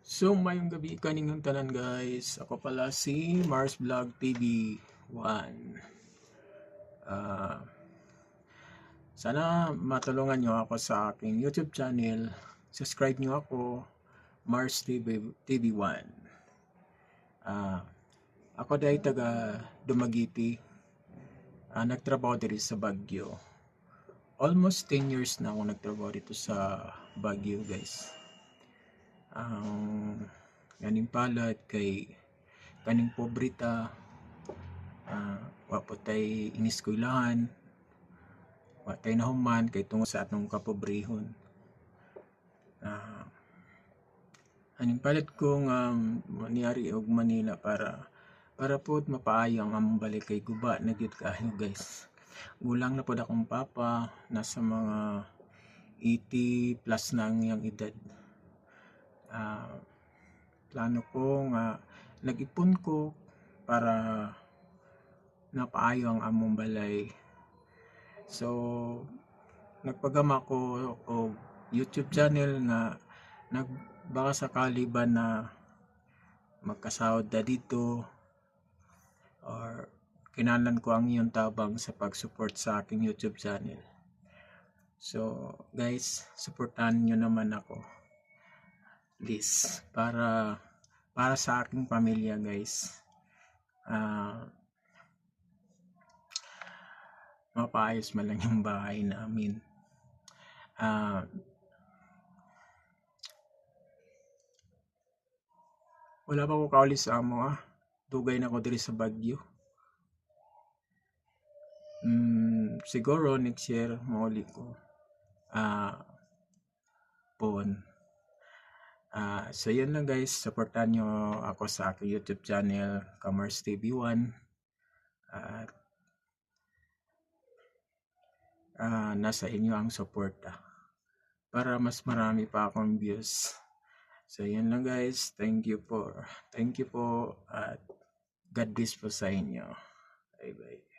So, mayong gabi kaningong tanan guys. Ako pala si Mars Vlog TV 1. Sana matulungan nyo ako sa aking YouTube channel. Subscribe nyo ako, Mars TV 1. Ako dahil taga Dumaguete. Nagtrabaho dito sa Baguio. Almost 10 years na ako nagtrabaho dito sa Baguio guys. Ang ganing palad kay kaning pobrita, wapotay iniskwelahan, watay nahuman kay tungo sa atong kapobrehon. Aning palad kong maniyari og Manila para pod mapaayo ang among balik kay guba na gyud kaayo guys. Gulang na pod akong papa, nasa mga 80 plus na ang iyang edad. Plano ko nga nag-ipon ko para napaayo ang among balay. So nagpagama ko og YouTube channel nga baka sakali ba na magkasahod da dito or kinahanglan ko ang iyong tabang sa pag-support sa aking YouTube channel. So guys, supportahan nyo naman ako. Please, para sa aking pamilya guys. Mapaayos man lang yung bahay namin. Wala pa ko kauli sa amo dugay na ko diri sa Baguio. Siguro next year mauli ko pon. So yun lang guys, supportan nyo ako sa aking YouTube channel, Kamars TV 1. At nasa inyo ang suporta para mas marami pa akong views. So yun lang guys, thank you po at God bless po sa inyo. Bye bye.